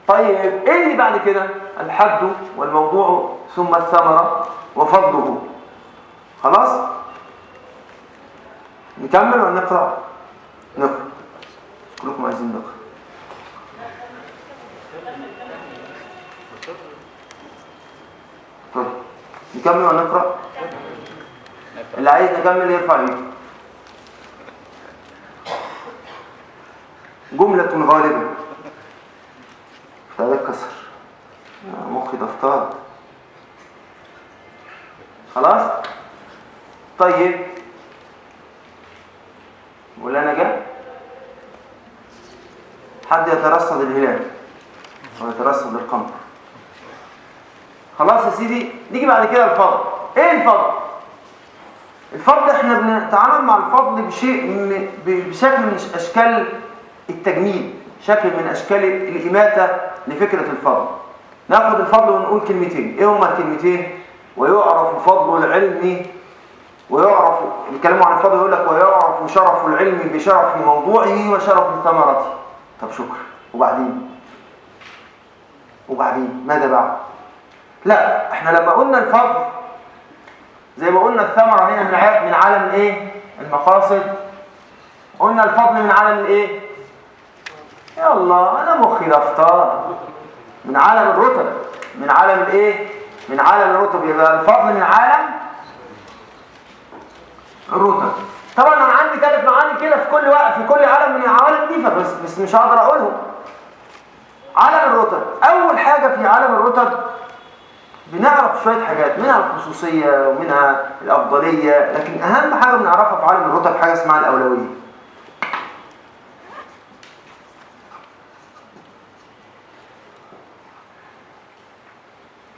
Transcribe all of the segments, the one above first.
طيب ايه اللي بعد كده؟ الحد والموضوع ثم الثمرة وفضله. خلاص؟ نكمل ولا نقرأ؟ نقرأ. كلكم عايزين نقرأ. طيب نكمل ولا نقرأ؟ اللي عايز نكمل يرفع ايده. جملة غالبة. ده كسر مخي دفتر. خلاص؟ طيب ولا انا جاي؟ حد يترصد الهلال او يترصد القمر. خلاص يا سيدي، نيجي بعد كده الفضل. ايه الفضل؟ الفضل احنا بنتعامل مع الفضل بشكل من اشكال التجميل، شكل من اشكال الاماته لفكره الفضل. ناخد الفضل ونقول كلمتين. ايه هما الكلمتين؟ ويعرف فضل العلم، ويعرف الكلام عن الفضل يقول لك ويعرف شرف العلم بشرف موضوعه وشرف ثمرته. طب شكرا. وبعدين ماذا بعد؟ لا، احنا لما قلنا الفضل زي ما قلنا الثمرة هنا من عالم الايه؟ المقاصد. قلنا الفضل من عالم الايه؟ يا الله انا مخي دفتر. من عالم الرتب. من عالم الايه؟ من عالم الرتب. يبقى الفضل من عالم الرتب. طبعا انا عندي 3 معاني كده في كل وقت في كل عالم من العوالم دي، بس مش هقدر اقولهم. عالم الرتب، اول حاجه في عالم الرتب بنعرف شويه حاجات، منها الخصوصيه ومنها الافضليه، لكن اهم حاجه بنعرفها في عالم الرتب حاجه اسمها الاولويه.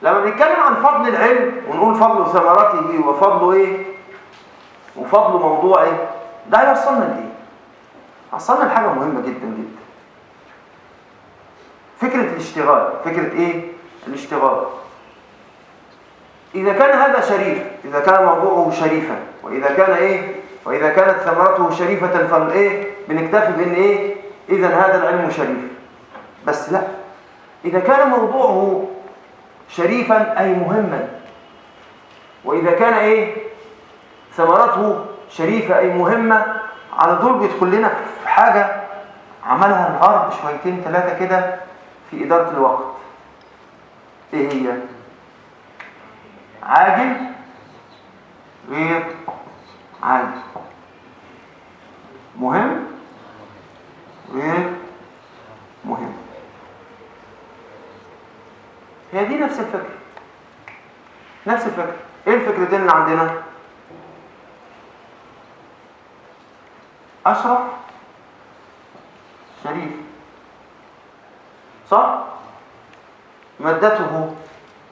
لما بنتكلم عن فضل العلم ونقول فضل ثمرته وفضل ايه وفضل موضوعه، ده هيوصلنا لايه؟ وصلنا لحاجه مهمه جدا جدا. فكره الاشتغال. فكره ايه؟ الاشتغال. اذا كان هذا شريف، اذا كان موضوعه شريفا، واذا كان ايه واذا كانت ثمرته شريفه، فالايه بنكتفي بان ايه؟ اذا هذا العلم شريف. بس لا، اذا كان موضوعه شريفا اي مهما، واذا كان ايه ثمرته شريفه اي مهمه، على طول بيدخل لنا في حاجه عملها الغرب شويتين 3 كده في اداره الوقت. ايه هي؟ عاجل غير عاجل، مهم غير مهم. هي دي نفس الفكرة. نفس الفكرة. ايه الفكرتين اللي عندنا؟ أشرف شريف، صح؟ مادته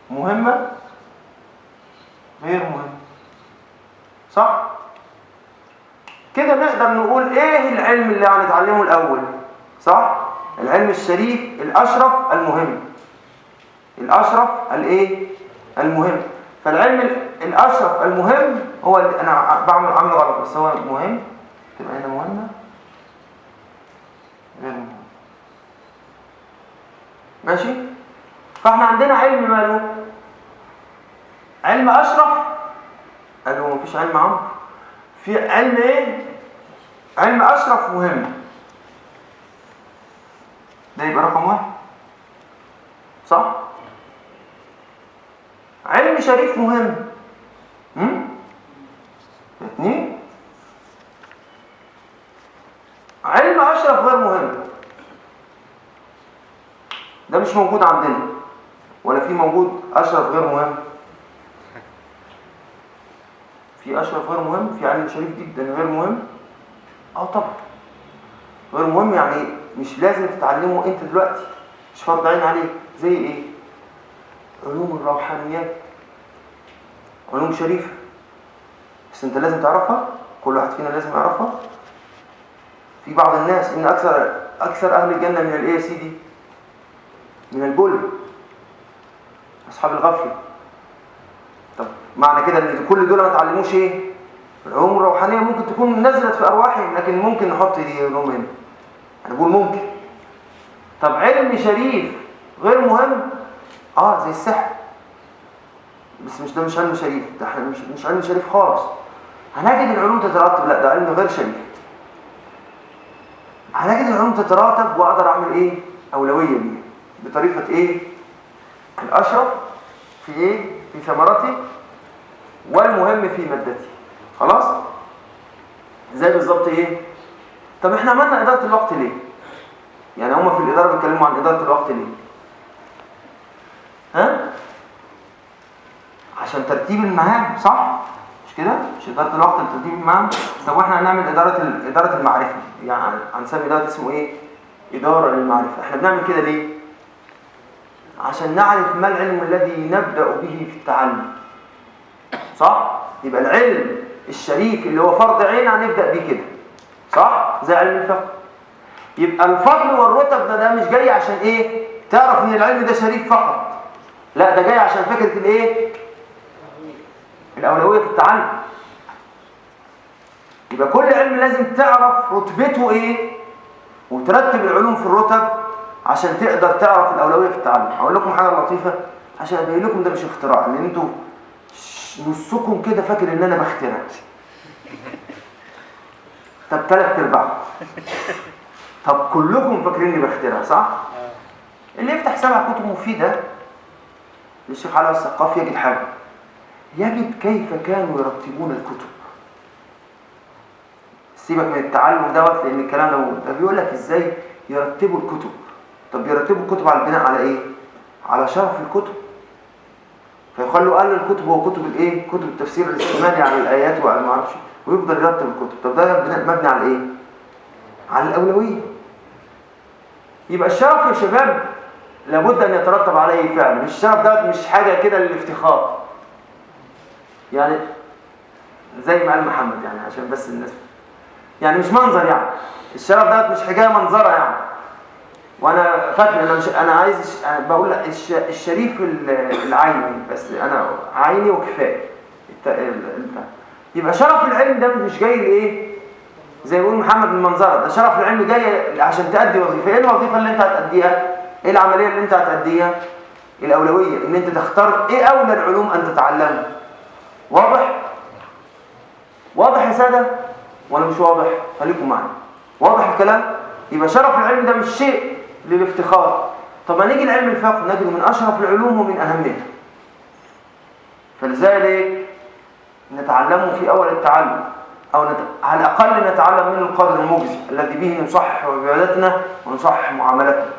مهمة غير مهم، صح؟ كده نقدر نقول ايه العلم اللي هنتعلمه الأول، صح؟ العلم الشريف الأشرف المهم. الأشرف الايه؟ المهم. فالعلم الأشرف المهم هو اللي أنا عامل غلط، بس هو مهم. تبقى هنا مهمة غير مهم. ماشي؟ فاحنا عندنا علم ماله؟ علم أشرف. قالوا مفيش علم عمرو. في علم ايه؟ علم أشرف مهم. ده يبقى رقم 1، صح؟ علم شريف مهم. 2. علم أشرف غير مهم. ده مش موجود عندنا، ولا في موجود أشرف غير مهم؟ في أشرف غير مهم، في علم شريف جدا غير مهم. طبعا غير مهم، يعني مش لازم تتعلمه انت دلوقتي، مش فرض عين عليك. زي ايه؟ علوم الروحانيات، علوم شريفة، بس انت لازم تعرفها، كل واحد فينا لازم يعرفها. في بعض الناس ان اكثر اهل الجنة من الايه يا سيدي؟ من البل، اصحاب الغفلة. طب معنى كده ان كل دول ما تعلموش ايه؟ العلوم الروحانية ممكن تكون نزلت في ارواحهم، لكن ممكن نحط دي علوم هنا، انا بقول ممكن. طب علم شريف غير مهم زي السحر، بس مش ده مش علم شريف، ده احنا مش علم شريف خالص. هنجد العلوم تترتب، لا ده علم غير شريف. هنجد العلوم تتراتب واقدر اعمل ايه؟ اولويه ليه بطريقه ايه؟ الاشرف في ايه؟ في ثمرتي، والمهم في مادتي. خلاص؟ زي بالظبط ايه؟ طب احنا عملنا اداره الوقت ليه؟ يعني هما في الاداره بيتكلموا عن اداره الوقت ليه؟ عشان ترتيب المهام، صح؟ مش كده؟ مش اداره الوقت لترتيب المهام. طب واحنا هنعمل اداره المعرفه، يعني هنسمي ده اسمه ايه؟ اداره للمعرفه. احنا بنعمل كده ليه؟ عشان نعرف ما العلم الذي نبدا به في التعلم، صح؟ يبقى العلم الشريف اللي هو فرض عين هنبدا بيه كده، صح؟ زي علم الفقه. يبقى الفضل والرتب ده مش جاي عشان ايه؟ تعرف ان العلم ده شريف فقط، لا ده جاي عشان فكره الايه؟ الاولويه في التعلم. يبقى كل علم لازم تعرف رتبته ايه وترتب العلوم في الرتب عشان تقدر تعرف الاولويه في التعلم. هقول لكم حاجه لطيفه عشان ابين لكم ده مش اختراع، لان انتوا نصكم كده فاكر ان انا بخترع. طب 3/4. طب كلكم فاكريني بخترع، صح؟ اللي يفتح 7 كتب مفيده للشيخ علي الثقافي يجد حاجه، يجد كيف كانوا يرتبون الكتب. سيبك من التعلم دوت، لان الكلام ده بيقول لك ازاي يرتبوا الكتب. طب يرتبوا الكتب على البناء على ايه؟ على شرف الكتب. فيخلوا قال الكتب هو كتب الايه؟ كتب التفسير الاستمالي على الايات وعلى ما اعرفش، ويفضل يرتب الكتب. طب ده مبني على ايه؟ على الاولويه. يبقى الشرف يا شباب لابد ان يترتب عليه فعل. مش الشرف دوت مش حاجه كده للافتخار، يعني زي ما قال محمد، يعني عشان بس الناس، يعني مش منظر. يعني الشرف دوت مش حكايه منظره يعني. وانا فاكر انا عايز بقول الشريف العيني، بس انا عيني وكفايه. يبقى شرف العلم ده مش جاي لايه؟ زي ما يقول محمد المنظره، ده شرف العلم جاي عشان تأدي وظيفه. ايه الوظيفه اللي انت هتأديها؟ ايه العمليه اللي انت هتأديها؟ الاولويه، ان انت تختار ايه اولى العلوم ان تتعلمها. واضح؟ واضح يا ساده ولا مش واضح؟ خليكم معايا. واضح الكلام؟ يبقى شرف العلم ده مش شيء للافتخار. طب ما نيجي لعلم الفقه نجده من اشرف العلوم ومن اهمها، فلذلك نتعلمه في اول التعلم، او على الاقل نتعلم منه القدر المجزي الذي به نصحح عبادتنا ونصحح معاملتنا.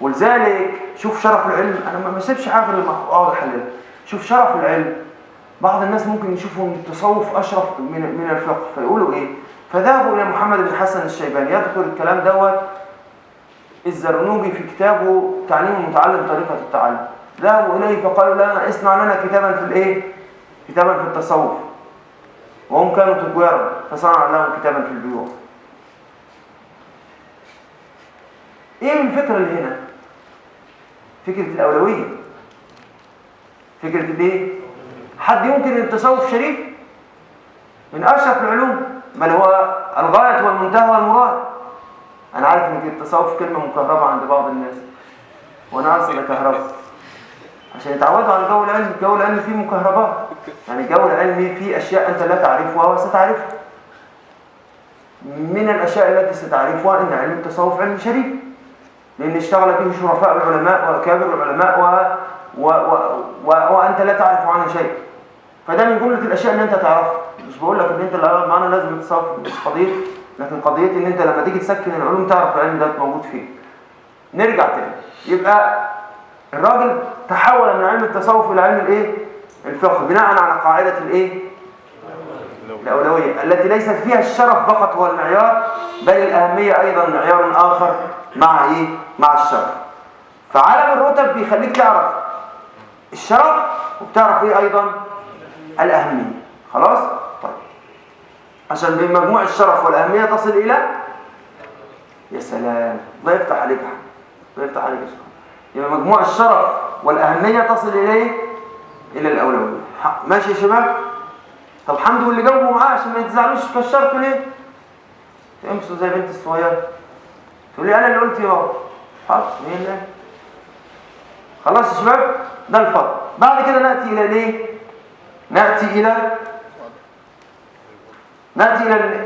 ولذلك شوف شرف العلم، انا ما بسيبش حاجه اللي اقعد احللها. شوف شرف العلم، بعض الناس ممكن يشوفوا ان التصوف اشرف من الفقه، فيقولوا ايه؟ فذهبوا الى محمد بن حسن الشيباني، يذكر الكلام دوت الزرنوجي في كتابه تعليم المتعلم طريقه التعلم. ذهبوا اليه فقالوا لنا اصنع لنا كتابا في الايه؟ كتابا في التصوف. وهم كانوا تجارا فصنع لهم كتابا في البيوع. ايه الفكره اللي هنا؟ فكره الاولويه، فكره الايه؟ حد يمكن التصوف شريف من اشرف العلوم، بل هو الغايه والمنتهى والمراد. انا عارف ان التصوف كلمه مكهربه عند بعض الناس، وانا اصلا اكهربها عشان يتعودوا على جو العلم. الجو العلمي فيه مكهربات، يعني الجو العلمي فيه اشياء انت لا تعرفها وستعرفها. من الاشياء التي ستعرفها ان علم التصوف علم شريف، لان اشتغل به شرفاء العلماء واكابر العلماء وانت لا تعرف عنه شيء. فده من جمله الاشياء اللي انت تعرفها. مش بقول لك ان انت اللي قاعد معانا لازم تتصوف، مش قضيه، لكن قضيه ان انت لما تيجي تسكن العلوم تعرف العلم ده موجود فين. نرجع تاني، يبقى الراجل تحول من علم التصوف الى علم الايه؟ الفقه، بناء على قاعده الايه؟ الاولويه التي ليست فيها الشرف فقط هو المعيار، بل الاهميه ايضا معيار اخر مع ايه؟ مع الشرف. فعالم الرتب بيخليك تعرف الشرف وبتعرف ايه ايضا؟ الاهميه. خلاص؟ طيب عشان بمجموع الشرف والاهميه تصل الى، يا سلام الله يفتح عليك، الله يفتح عليك يا شيخ. يبقى مجموع الشرف والاهميه تصل اليه الى الاولويه. ماشي يا شباب؟ طب حمدوا اللي جاوبوا معاه عشان ما يتزعلوش كشرت ليه؟ تمشوا زي بنت الصغيره تقول لي انا اللي قلت يا حاضر. مين اللي؟ خلاص يا شباب، ده الفضل. بعد كده نأتي إلى الايه؟ نأتي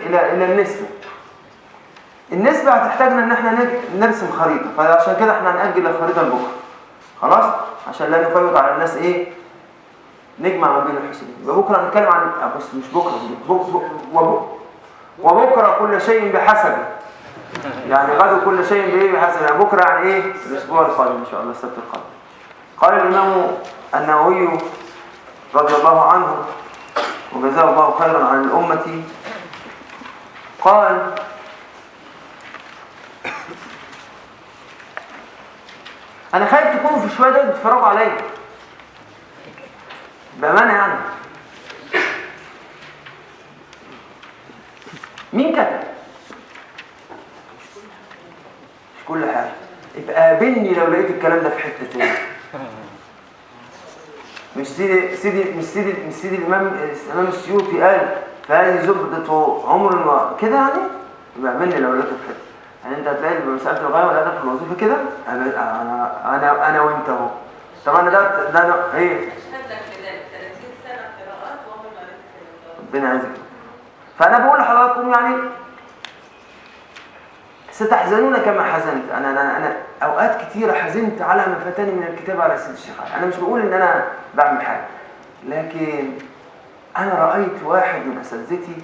إلى النسبة. النسبة هتحتاجنا ان احنا نرسم خريطة، فعشان كده احنا هنأجل الخريطة لبكرة. خلاص؟ عشان لا نفوت على الناس ايه؟ نجمع ما بين الحسنين. يبقى بكرة هنتكلم عن بس مش بكرة، وبكرة كل شيء بحسبه. يعني غدو كل شيء بايه بحسبه. يعني بكرة يعني ايه؟ الأسبوع القادم إن شاء الله، السبت القادم. قال الإمام النووي رضي الله عنه وجزاه الله خيرا عن الأمة، قال: أنا خايف تكونوا في شوية دول بتتفرجوا عليا بأمانة. يعني مين كتب؟ مش كل حاجة. يبقى قابلني لو لقيت الكلام ده في حتة تاني. مش سيدي الإمام السيوطي قال فهذه زبدة عمر كده يعني. يبقى قابلني لو لقيته في حتة. يعني انت هتلاقي بمسألة الغاية والهدف في الوظيفة كده، انا وانت اهو. طب انا ده ايه؟ ربنا يعزك. فانا بقول لحضراتكم يعني ستحزنون كما حزنت. انا اوقات كتيره حزنت على ما فاتني من الكتاب على سيد الشيخ. انا مش بقول ان انا بعمل حاجه، لكن انا رايت واحد من اساتذتي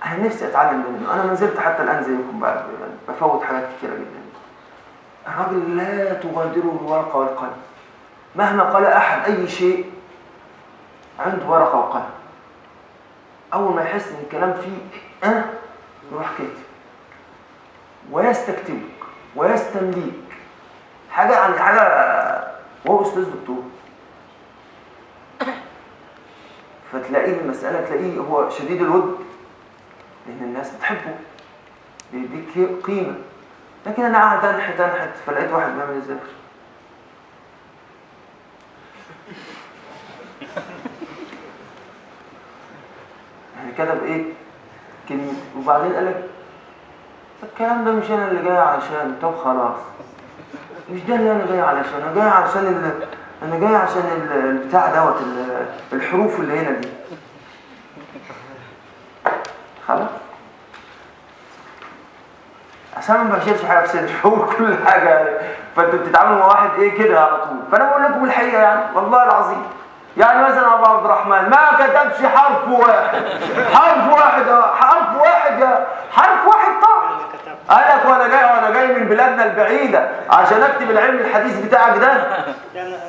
انا نفسي اتعلم منه. انا ما زلت حتى الان زيكم بقى بفوت حاجات كتيره جدا. الراجل لا تغادره الورقه والقلم. مهما قال احد اي شيء عنده ورقه وقلم. اول ما يحس ان الكلام فيه يروح كاتب ويستكتبك ويستمليك حاجه عن حاجه. وهو استاذ دكتور، فتلاقيه المساله تلاقيه هو شديد الود لان الناس بتحبه، بيديك قيمه. لكن انا قاعد انحت فلقيت واحد بيعمل الذكر. يعني كتب ايه؟ كلمه وبعدين قال لك الكلام ده مش انا اللي جاي علشان. طب خلاص، مش ده اللي انا جاي علشان. انا جاي عشان البتاع دوت الحروف اللي هنا دي. خلاص، عشان ما بشيلش حاجه في صدري، بقول كل حاجه. فانتوا بتتعاملوا مع واحد ايه كده على طول. فانا بقول لكم الحقيقه يعني والله العظيم. يعني مثلا ابو عبد الرحمن ما كتبش حرف واحد. حرف واحد طبعا. قالك وانا جاي من بلادنا البعيده عشان اكتب العلم الحديث بتاعك ده.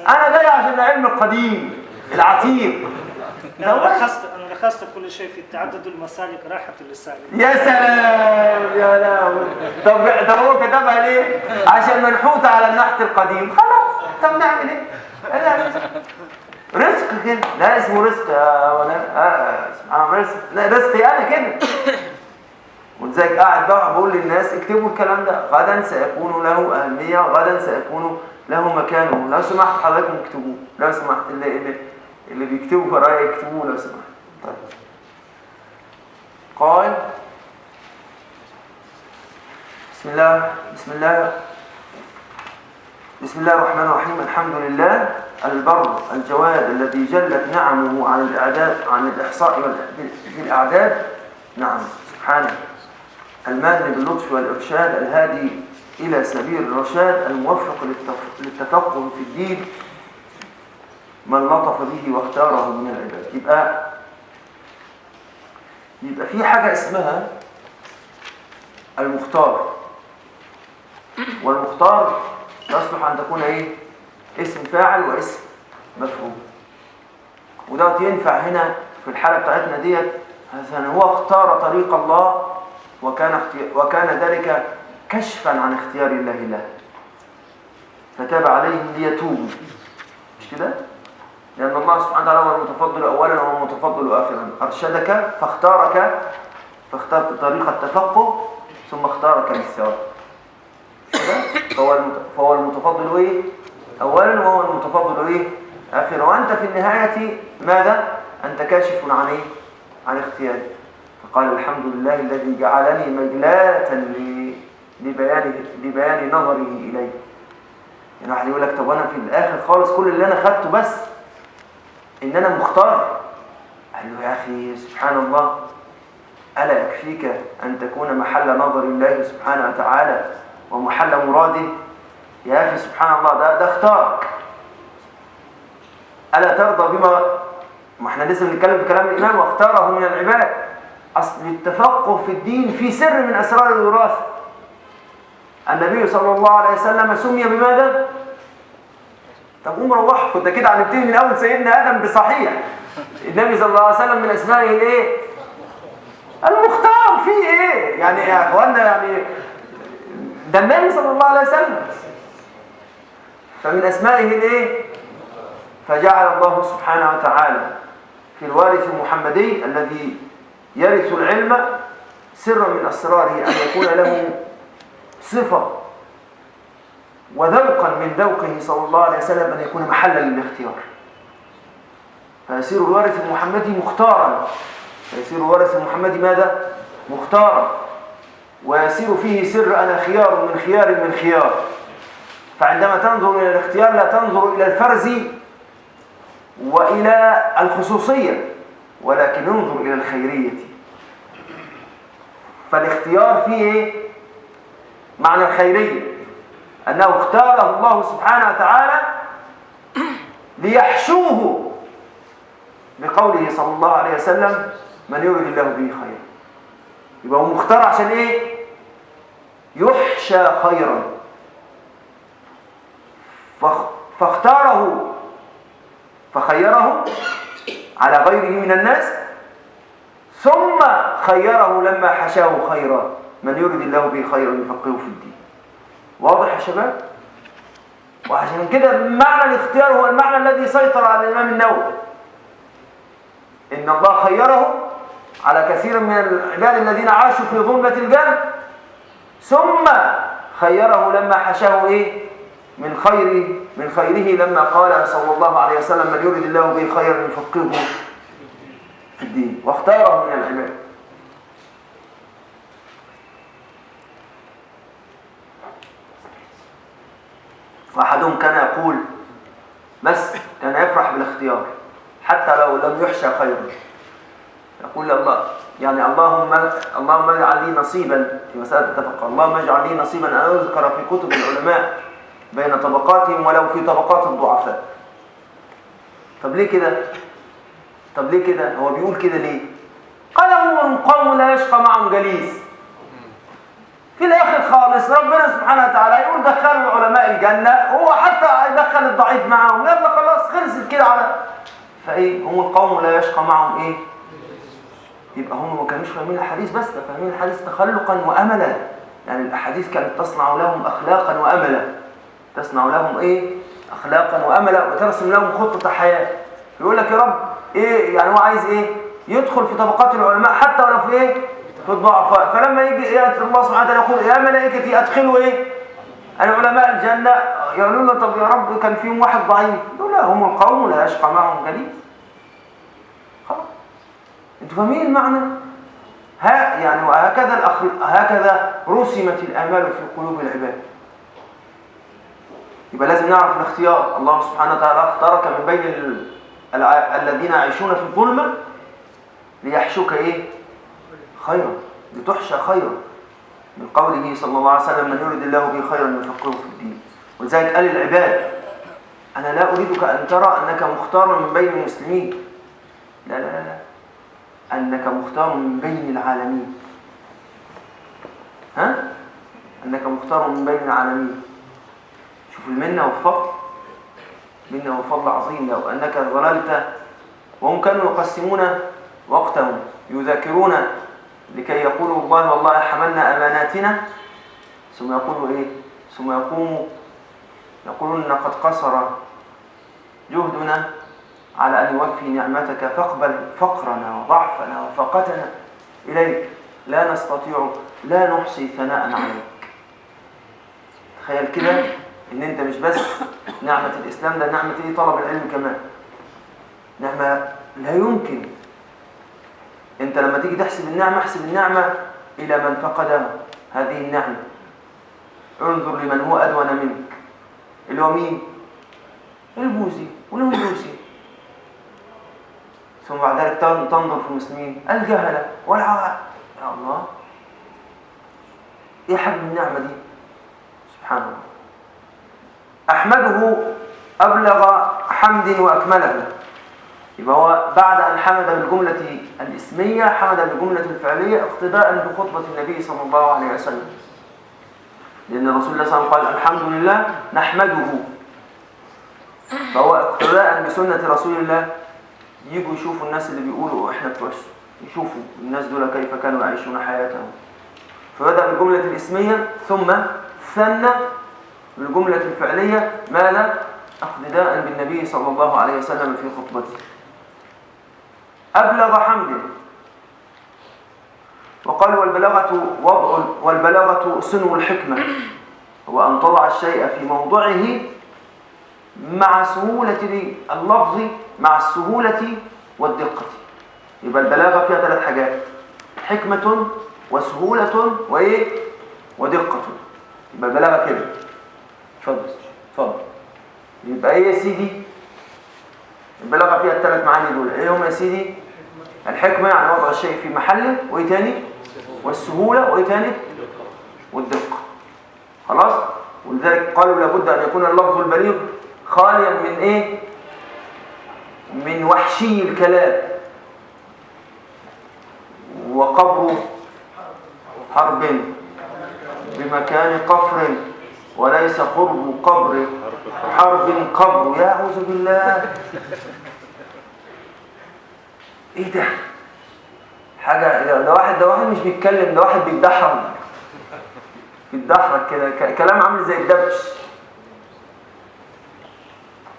انا جاي عشان العلم القديم العتيق. انا لخصت كل شيء في تعدد المسالك راحه اللسان. يا سلام يا لهوي. طب هو كتبها ليه؟ عشان منحوته على النحت القديم. خلاص، طب نعمل ايه؟ رزق كده. لا اسمه رزق لا رزقي انا كده. ولذلك قاعد بقى بقول للناس اكتبوا الكلام ده، غدا سيكون له اهميه، غدا سيكون له مكانه. لو سمحت حضراتكم اكتبوه، لو سمحت اللي بيكتبوا ورايا يكتبوه لو سمحت. طيب. قال بسم الله الرحمن الرحيم. الحمد لله البر الجواد الذي جلت نعمه عن الإحصاء بالأعداد. نعم سبحانه. المان باللطف والإرشاد، الهادي إلى سبيل الرشاد، الموفق للتفقه في الدين، من لطف به واختاره من العباد. يبقى في حاجة اسمها المختار، والمختار يصلح أن تكون إيه؟ اسم فاعل واسم مفعول. وده ينفع هنا في الحالة بتاعتنا ديت. هو اختار طريق الله وكان ذلك كشفا عن اختيار الله له، فتاب عليهم ليتوبوا. مش كده؟ لأن الله سبحانه وتعالى هو المتفضل أولا وهو المتفضل آخرا. أرشدك فاخترت طريق التفقه ثم اختارك للثواب. فهو المتفضل ايه؟ اولا وهو المتفضل ايه؟ اخرا. وانت في النهايه ماذا؟ انت كاشف عن ايه؟ عن اختياري. فقال الحمد لله الذي جعلني مجلاة لبيان نظره اليه. يعني واحد يقول لك طب انا في الاخر خالص كل اللي انا خدته بس ان انا مختار. قال له يا اخي سبحان الله، الا يكفيك ان تكون محل نظر الله سبحانه وتعالى ومحل مراده؟ يا اخي سبحان الله، ده اختارك. الا ترضى بما، ما احنا لسه بنتكلم في كلام الامام واختاره من العباد. اصل التفقه في الدين في سر من اسرار الوراثه. النبي صلى الله عليه وسلم سمي بماذا؟ طب قوم روحوا، ده كده هنبتدي من اول سيدنا ادم بصحيح. النبي صلى الله عليه وسلم من اسمائه الايه؟ المختار. فيه ايه يعني يا اخوانا؟ يعني ده النبي صلى الله عليه وسلم. فمن اسمائه الايه؟ فجعل الله سبحانه وتعالى في الوارث المحمدي الذي يرث العلم سرا من اسراره ان يكون له صفه وذوقا من ذوقه صلى الله عليه وسلم ان يكون محلا للاختيار. فيصير الوارث المحمدي مختارا، فيصير الوارث المحمدي ماذا؟ مختارا. ويصير فيه سر أنا خيار من خيار من خيار. فعندما تنظر إلى الاختيار لا تنظر إلى الفرز وإلى الخصوصية، ولكن انظر إلى الخيرية. فالاختيار فيه معنى الخيرية، أنه اختاره الله سبحانه وتعالى ليحشوه بقوله صلى الله عليه وسلم من يريد الله به خيرا. يبقى هو مختار عشان ايه؟ يحشى خيرا. فاختاره فخيره على غيره من الناس، ثم خيره لما حشاه خيرا من يريد الله به خيرا يفقهه في الدين. واضح يا شباب؟ وعشان كده معنى الاختيار هو المعنى الذي سيطر على الإمام النووي، إن الله خيره على كثير من العباد الذين عاشوا في ظلمة الجهل، ثم خيره لما حشاه إيه؟ من خيره لما قال صلى الله عليه وسلم من يريد الله به خيرا يفقهه في الدين، واختاره من العباد. وأحدهم كان يقول بس كان يفرح بالاختيار حتى لو لم يحشى خيرا، يقول الله يعني اللهم اجعل لي نصيبا في مسألة التفقه، اللهم اجعل لي نصيبا أن أذكر في كتب العلماء بين طبقاتهم ولو في طبقات الضعفاء. طب ليه كده؟ طب ليه كده؟ هو بيقول كده ليه؟ قال هم قوم لا يشقى معهم جليس. في الآخر خالص ربنا سبحانه وتعالى يقول دخلوا العلماء الجنة، هو حتى يدخل الضعيف معهم، يلا خلاص خلصت كده على فايه؟ هم القوم لا يشقى معهم ايه؟ يبقى هم ما كانوش فاهمين الحديث بس، ده فاهمين الحديث تخلقا واملا. يعني الاحاديث كانت تصنع لهم اخلاقا واملا، تصنع لهم ايه؟ اخلاقا واملا، وترسم لهم خطة حياة. يقول لك يا رب ايه يعني؟ هو عايز ايه؟ يدخل في طبقات العلماء حتى ولو في ايه؟ في الضعفاء. فلما يجي ياتي الله سبحانه وتعالى يقول يا ملائكتي ادخلوا ايه؟ العلماء الجنة، يقولون له طب يا رب كان فيهم واحد ضعيف، يقول لا هم القوم لا يشقى معهم جليس. خلاص انتوا فاهمين المعنى؟ يعني هكذا رسمت الآمال في قلوب العباد. يبقى لازم نعرف الاختيار. الله سبحانه وتعالى اختارك من بين الذين يعيشون في الظلمة ليحشوك ايه؟ خيرا، لتحشى خيرا، من قوله صلى الله عليه وسلم من يريد الله به خيرا يفقهه في الدين. ولذلك قال العباد أنا لا أريدك أن ترى أنك مختار من بين المسلمين، لا لا لا، أنك مختار من بين العالمين. أنك مختار من بين العالمين. شوف المنة والفضل، منة وفضل عظيم. لو أنك ظللت، وهم كانوا يقسمون وقتهم يذاكرون لكي يقولوا الله والله حملنا أماناتنا، ثم يقولوا إيه؟ ثم يقولون قد قصر جهدنا على أن يوفي نعمتك فاقبل فقرنا وضعفنا وفاقتنا إليك لا نستطيع لا نحصي ثناء عليك. تخيل كده إن أنت مش بس نعمة الإسلام، ده نعمة إيه؟ طلب العلم كمان، نعمة لا يمكن. أنت لما تيجي تحسب النعمة احسب النعمة إلى من فقدها هذه النعمة. انظر لمن هو أدون منك، اللي هو مين؟ البوذي والهندوسي. ثم بعد ذلك تنظر في المسلمين الجهلة والعوام. يا الله، ايه حجم النعمة دي؟ سبحان الله. أحمده أبلغ حمد وأكمله. يبقى هو بعد أن حمد بالجملة الاسمية حمد بالجملة الفعلية اقتداء بخطبة النبي صلى الله عليه وسلم، لأن الرسول الله صلى الله عليه وسلم قال الحمد لله نحمده، فهو اقتداء بسنة رسول الله. يجوا يشوفوا الناس اللي بيقولوا احنا بتوع، يشوفوا الناس دول كيف كانوا يعيشون حياتهم. فبدأ بالجملة الاسمية ثم ثنى بالجملة الفعلية، ماذا؟ اقتداء بالنبي صلى الله عليه وسلم في خطبته. أبلغ حمد، وقال والبلاغة سنو الحكمة، هو أن تضع الشيء في موضعه مع سهولة اللفظ مع السهولة والدقة. يبقى البلاغة فيها 3 حاجات: حكمة وسهولة وإيه؟ ودقة. يبقى البلاغة كده. اتفضل. يبقى إيه يا سيدي؟ البلاغة فيها ال3 معاني دول. إيه هم يا سيدي؟ الحكمة يعني وضع الشيء في محله، وإيه تاني؟ والسهولة، وإيه تاني؟ والدقة. خلاص؟ ولذلك قالوا لابد أن يكون اللفظ البليغ خاليا من إيه؟ من وحشي الكلام، وقبر حرب بمكان قفر وليس قرب قبر حرب قبر. يا أعوذ بالله، ايه ده؟ حاجة ده واحد مش بيتكلم، ده واحد بيتدحرج كده، كلام عامل زي الدبش.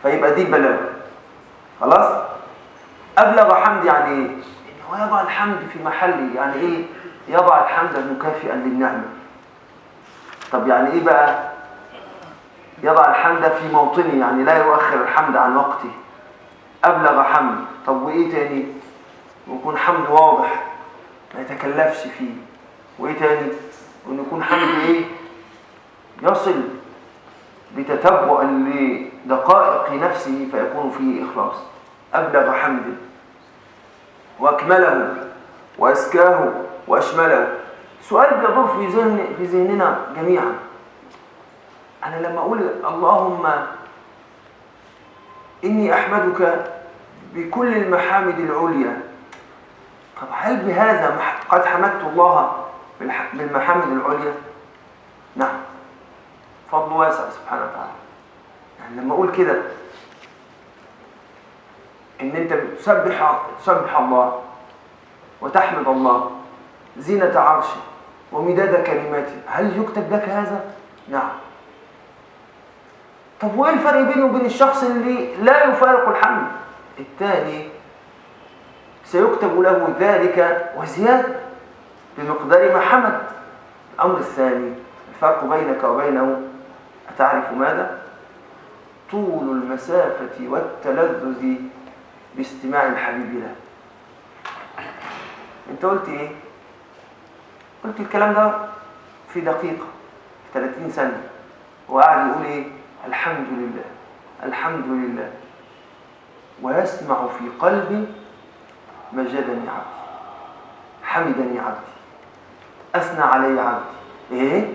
فيبقى دي بلاغة. خلاص؟ أبلغ حمد يعني ايه؟ إن هو يضع الحمد في محله. يعني ايه؟ يضع الحمد مكافئا للنعمة. طب يعني ايه بقى؟ يضع الحمد في موطنه، يعني لا يؤخر الحمد عن وقته. أبلغ حمد. طب وإيه تاني؟ ويكون حمد واضح ما يتكلفش فيه. وإيه تاني؟ وإن يكون حمد إيه؟ يصل بتتبع لدقائق نفسه فيكون فيه إخلاص. أبلغ حمد وأكمله وأزكاه وأشمله. سؤال بيدور في ذهننا جميعا: أنا لما أقول اللهم إني أحمدك بكل المحامد العليا، طب هل بهذا قد حمدت الله بالمحامد العليا؟ نعم، فضل واسع سبحانه وتعالى. يعني لما أقول كده إن أنت تسبح الله وتحمد الله زينة عرشه ومداد كلماته، هل يكتب لك هذا؟ نعم. طب وإيه الفرق بينه وبين الشخص اللي لا يفارق الحمد؟ الثاني سيكتب له ذلك وزيادة بمقدار ما حمد. الأمر الثاني، الفرق بينك وبينه أتعرف ماذا؟ طول المسافة والتلذذ باستماع الحبيب له. أنت قلت إيه؟ قلت الكلام ده في دقيقة، في 30 ثانية، وقاعد يقول إيه؟ الحمد لله الحمد لله، ويسمع في قلبي مجدني عبدي، حمدني عبدي، أثنى علي عبدي. إيه؟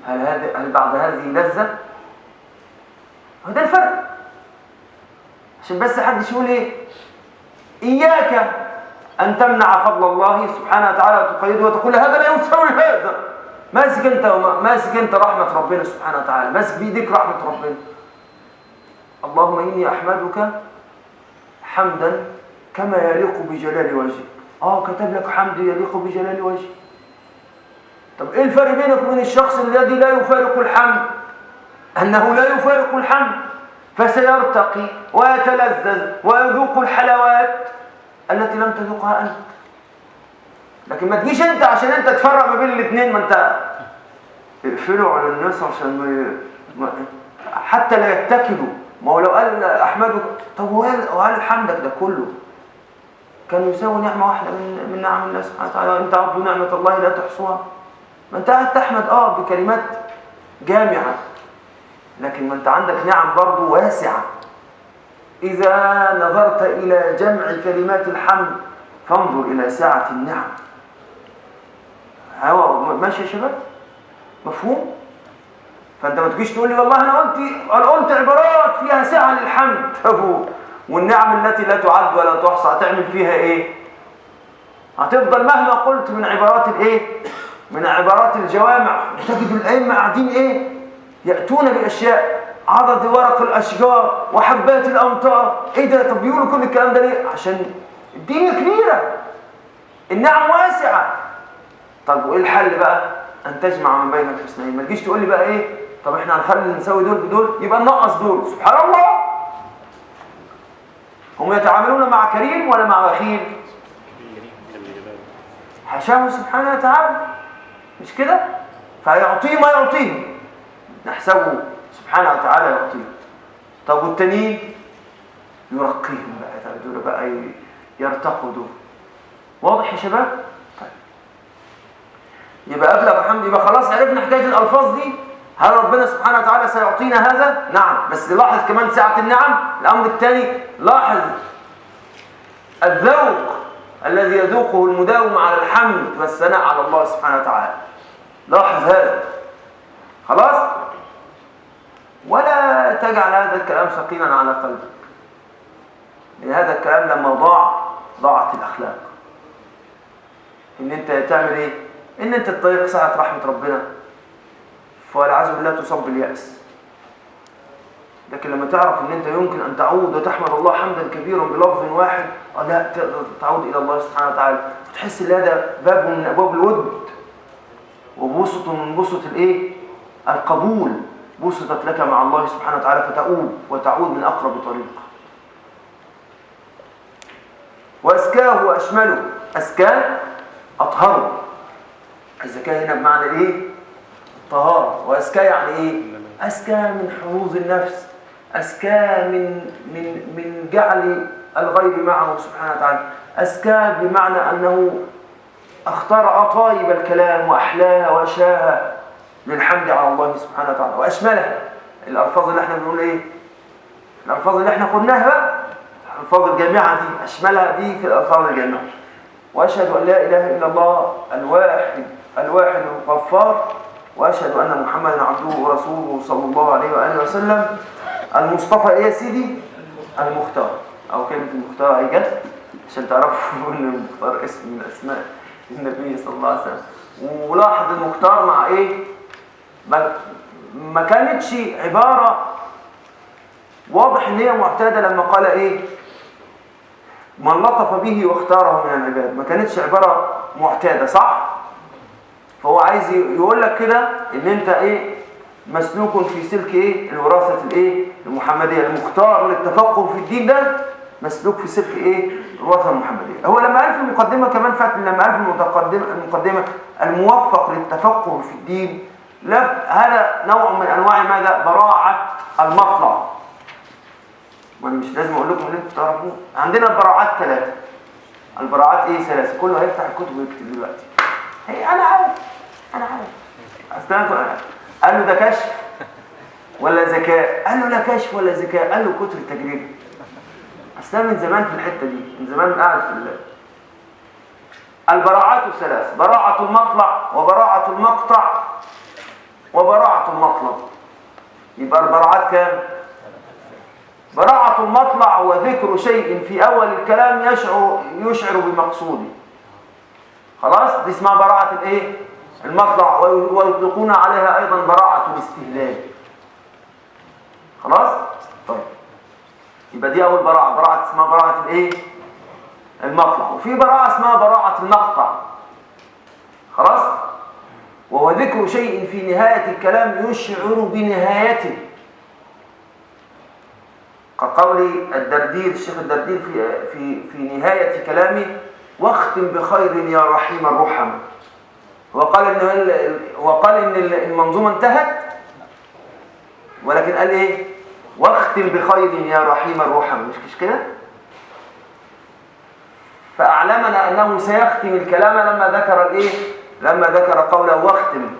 هل بعد هذه لذة؟ هذا الفرق. عشان بس حدش يقول إيه؟ إياك أن تمنع فضل الله سبحانه وتعالى وتقيده وتقول هذا لا يساوي هذا. ماسك أنت رحمة ربنا سبحانه وتعالى، ماسك بيديك رحمة ربنا. اللهم إني أحمدك حمدا كما يليق بجلال وجهك. كتب لك حمد يليق بجلال وجهك. طب إيه الفرق بينك وبين الشخص الذي لا يفارق الحمد؟ أنه لا يفارق الحمد فسيرتقي ويتلذذ ويذوق الحلاوات التي لم تذوقها أنت. لكن ما تجيش أنت عشان أنت تفرق ما بين الاثنين. ما أنت اقفلوا على الناس عشان حتى لا يتكلوا. ما هو لو قال أحمدك، طب وهل حمدك ده كله كان يساوي نعمة واحدة من نعم الله سبحانه وتعالى؟ أنت عبد نعمة الله لا تحصوها. ما أنت قاعد تحمد بكلمات جامعة لكن ما انت عندك نعم برضو واسعة. إذا نظرت إلى جمع كلمات الحمد فانظر إلى سعة النعم. ماشي يا شباب؟ مفهوم؟ فأنت ما تجيش تقول لي والله أنا قلت عبارات فيها سعة للحمد. والنعم التي لا تعد ولا تحصى هتعمل فيها إيه؟ هتفضل مهما قلت من عبارات الإيه؟ من عبارات الجوامع. تجد الأئمة قاعدين إيه؟ يأتون بأشياء عدد ورق الأشجار وحبات الأمطار. إيه ده؟ طب بيقولوا كل الكلام ده ليه؟ عشان الدنيا كبيرة، النعم واسعة. طب وإيه الحل بقى؟ أن تجمع من بين الحسنين. ما تجيش تقول لي بقى إيه؟ طب إحنا هنخلي نسوي دول بدول يبقى ننقص دول. سبحان الله، هم يتعاملون مع كريم ولا مع بخيل؟ حاشاه سبحانه وتعالى، مش كده؟ فيعطيه ما يعطيه، نحسبه سبحانه وتعالى يعطيه. طب والتانيين يرقيهم بقى، دول بقى يرتقوا دول. واضح يا شباب؟ طيب يبقى أبلغ حمد. يبقى خلاص عرفنا حكاية الألفاظ دي. هل ربنا سبحانه وتعالى سيعطينا هذا؟ نعم، بس لاحظ كمان سعة النعم. الأمر الثاني لاحظ الذوق الذي يذوقه المداوم على الحمد والثناء على الله سبحانه وتعالى. لاحظ هذا. خلاص؟ ولا تجعل هذا الكلام ثقيلا على قلبك، لأن هذا الكلام لما ضاعت الأخلاق. إن أنت تعمل إيه؟ إن أنت تضيق ساعة رحمة ربنا، فالعياذ بالله تصاب باليأس. لكن لما تعرف إن أنت يمكن أن تعود وتحمد الله حمدا كبيرا بلفظ واحد، لا تقدر تعود إلى الله سبحانه وتعالى، تحس إن هذا باب من أبواب الود وبسط من بسط الإيه؟ القبول، بسطت لك مع الله سبحانه وتعالى فتؤوب وتعود من أقرب طريق. وأزكاه وأشمله. أزكاه أطهره. الزكاة هنا بمعنى إيه؟ طهارة. وأزكاه يعني إيه؟ أزكاه من حظوظ النفس، أزكاه من جعل الغيب معه سبحانه وتعالى، أزكاه بمعنى أنه اختار طيب الكلام وأحلاها وأشاها للحمد على الله سبحانه وتعالى، وأشملها. الألفاظ اللي احنا بنقول إيه؟ الألفاظ اللي احنا قلناها بقى، الألفاظ الجامعة دي، أشملها دي في الألفاظ الجامعة. وأشهد أن لا إله إلا الله الواحد الغفار، وأشهد أن محمدا عبده ورسوله صلى الله عليه وآله وسلم. المصطفى إيه يا سيدي؟ المختار. أو كلمة المختار أي جت عشان تعرفوا أن المختار اسم من أسماء النبي صلى الله عليه وسلم. ولاحظ المختار مع إيه؟ ما كانتش عبارة واضح إن هي معتادة لما قال إيه؟ من لطف به واختاره من العباد. ما كانتش عبارة معتادة، صح؟ فهو عايز يقول لك كده ان انت ايه؟ مسلوك في سلك ايه؟ الوراثة الايه؟ المحمدية. المختار للتفقه في الدين ده مسلوك في سلك ايه؟ الوراثة المحمدية. هو لما قال في المقدمة كمان فات، لما قال في المقدمة الموفق للتفقه في الدين، هذا نوع من انواع ماذا؟ براعة المطلع. وانا مش لازم اقول لكم اللي انتوا تعرفوه. عندنا البراعات 3. البراعات ايه؟ 3. كله هيفتح الكتب ويكتب دلوقتي. هي انا عارف اصلا. قال له ده كشف ولا ذكاء؟ قال له لا كشف ولا ذكاء. قال له كتر التجربه. اصلا من زمان في الحته دي، من زمان قاعد في البراعات 3: براعه المطلع وبراعه المقطع وبراعه المطلب. يبقى البراعات كام؟ براعه المطلع وذكر شيء في اول الكلام يشعر بمقصوده. خلاص، دي اسمها براعة الايه؟ المطلع. ويطلقون عليها ايضا براعة الاستهلال. خلاص؟ طيب يبقى دي اول براعة. براعة اسمها براعة الايه؟ المطلع. وفي براعة اسمها براعة المقطع. خلاص؟ وهو ذكر شيء في نهاية الكلام يشعر بنهايته، كقول الدردير، الشيخ الدردير في نهاية كلامه: واختم بخير يا رحيم الرحم. وقال ان المنظومه انتهت، ولكن قال ايه؟ واختم بخير يا رحيم الرحم. مش كده؟ فاعلمنا انه سيختم الكلام لما ذكر الايه؟ لما ذكر قوله واختم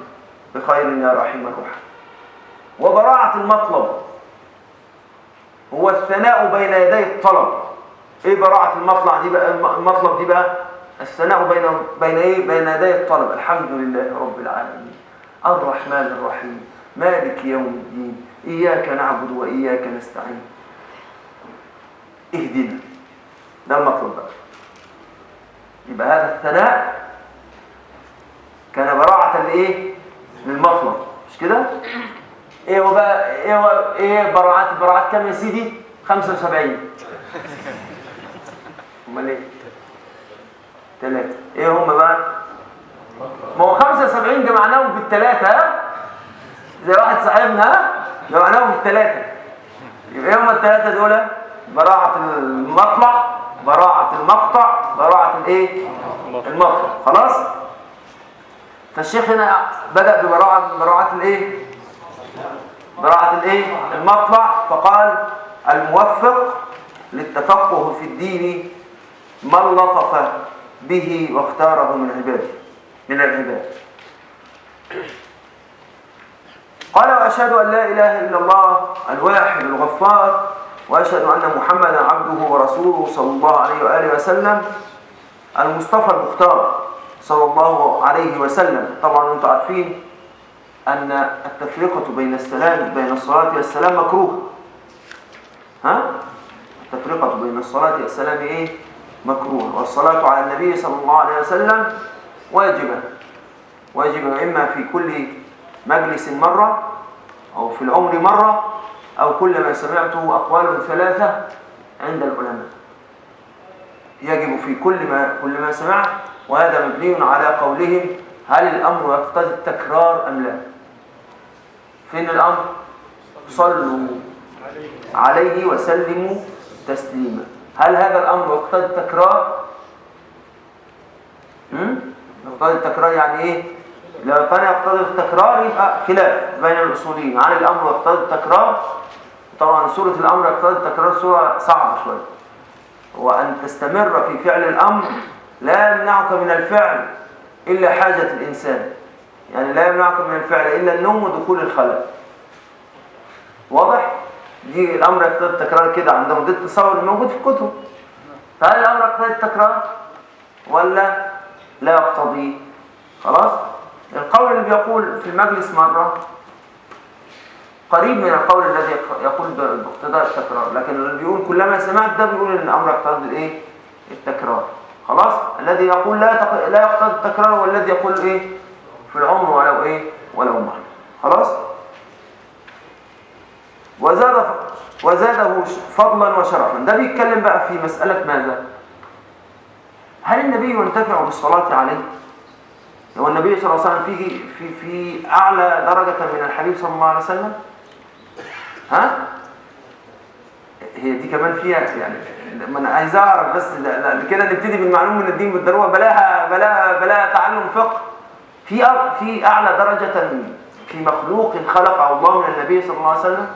بخير يا رحيم الرحم. وبراعة المطلب هو الثناء بين يدي الطلب. ايه براعة المطلب دي بقى الثناء بين يدي الطلب. الحمد لله رب العالمين الرحمن الرحيم مالك يوم الدين إياك نعبد وإياك نستعين اهدنا. ده المطلب بقى. يبقى هذا الثناء كان براعة للمطلب، مش كده؟ ايه هو بقى ايه براعات كام يا سيدي؟ 75. امال ايه؟ 3. ايه هم بقى؟ ما هو 75 جمعناهم في الثلاثة، ها؟ زي واحد صاحبنا، ها؟ جمعناهم في الثلاثة. يبقى ايه هم الثلاثة دول؟ براعة المطلع، براعة المقطع، براعة المطلع. خلاص؟ فالشيخ هنا بدأ براعة المطلع، فقال الموفق للتفقه في الدين من لطف به واختاره من العباد. قال وأشهد أن لا إله إلا الله الواحد الغفار، وأشهد أن محمدا عبده ورسوله صلى الله عليه وآله وسلم المصطفى المختار صلى الله عليه وسلم. طبعا أنتم عارفين أن التفرقة بين الصلاة والسلام مكروه. التفرقة بين الصلاة والسلام مكروه، والصلاة على النبي صلى الله عليه وسلم واجبة إما في كل مجلس مرة أو في العمر مرة أو كلما سمعته أقوال 3 عند العلماء. يجب في كل ما سمعت، وهذا مبني على قولهم هل الأمر يقتضي التكرار أم لا؟ فين الأمر؟ صلوا عليه وسلموا تسليما. هل هذا الأمر يقتضي التكرار؟ يقتضي التكرار يعني إيه؟ لو كان يقتضي التكرار يبقى خلاف بين الأصوليين. هل الأمر يقتضي التكرار؟ طبعا سورة الأمر يقتضي التكرار سورة صعبة شوية، وأن تستمر في فعل الأمر لا يمنعك من الفعل إلا حاجة الإنسان. يعني لا يمنعك من الفعل إلا النوم ودخول الخلاء. واضح؟ دي الأمر يقتضي التكرار كده عندهم، ده التصور الموجود في الكتب. فهل الأمر يقتضي التكرار ولا لا يقتضي؟ خلاص؟ القول اللي بيقول في المجلس مرة قريب من القول الذي يقول باقتضاء التكرار، لكن اللي بيقول كلما سمعت ده بيقول ان الامر يقتضي التكرار. خلاص؟ الذي يقول لا يقتضي التكرار والذي يقول في العمر ولو مرة. خلاص؟ وزاده فضلا وشرفا. ده بيتكلم بقى في مسألة ماذا؟ هل النبي ينتفع بالصلاة عليه؟ هو النبي صلى الله عليه وسلم في أعلى درجة من الحبيب صلى الله عليه وسلم؟ هي دي كمان فيها يعني، ما أنا عايز أعرف بس كده نبتدي بالمعلوم من الدين بالضرورة، بلاها تعلم فقه. في أعلى درجة في مخلوق خلقه الله من النبي صلى الله عليه وسلم؟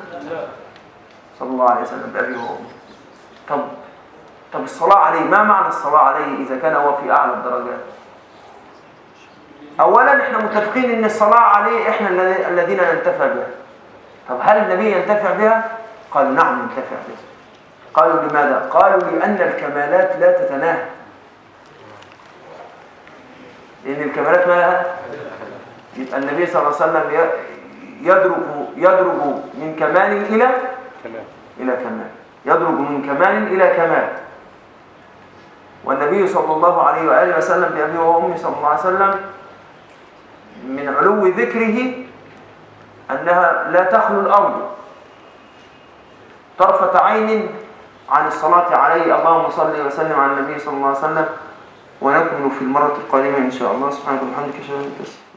صلى الله عليه وسلم بأبي وأمي. طب الصلاة عليه، ما معنى الصلاة عليه إذا كان هو في أعلى الدرجات؟ أولا إحنا متفقين إن الصلاة عليه إحنا الذين ننتفع بها. طب هل النبي ينتفع بها؟ قالوا نعم ينتفع بها. قالوا لماذا؟ قالوا لأن الكمالات لا تتناهى. لأن الكمالات ما لها؟ يبقى النبي صلى الله عليه وسلم يدرج من كمال إلى كمال، يدرج من كمال إلى كمال. والنبي صلى الله عليه وآله وسلم بأبي وأمي صلى الله عليه وسلم من علو ذكره أنها لا تخلو الأرض طرفة عين عن الصلاة عليه. اللهم صل وسلم على النبي صلى الله عليه وسلم. ونكمل في المرة القادمة إن شاء الله. سبحانك وبحمدك أشهد أن لا إله إلا أنت.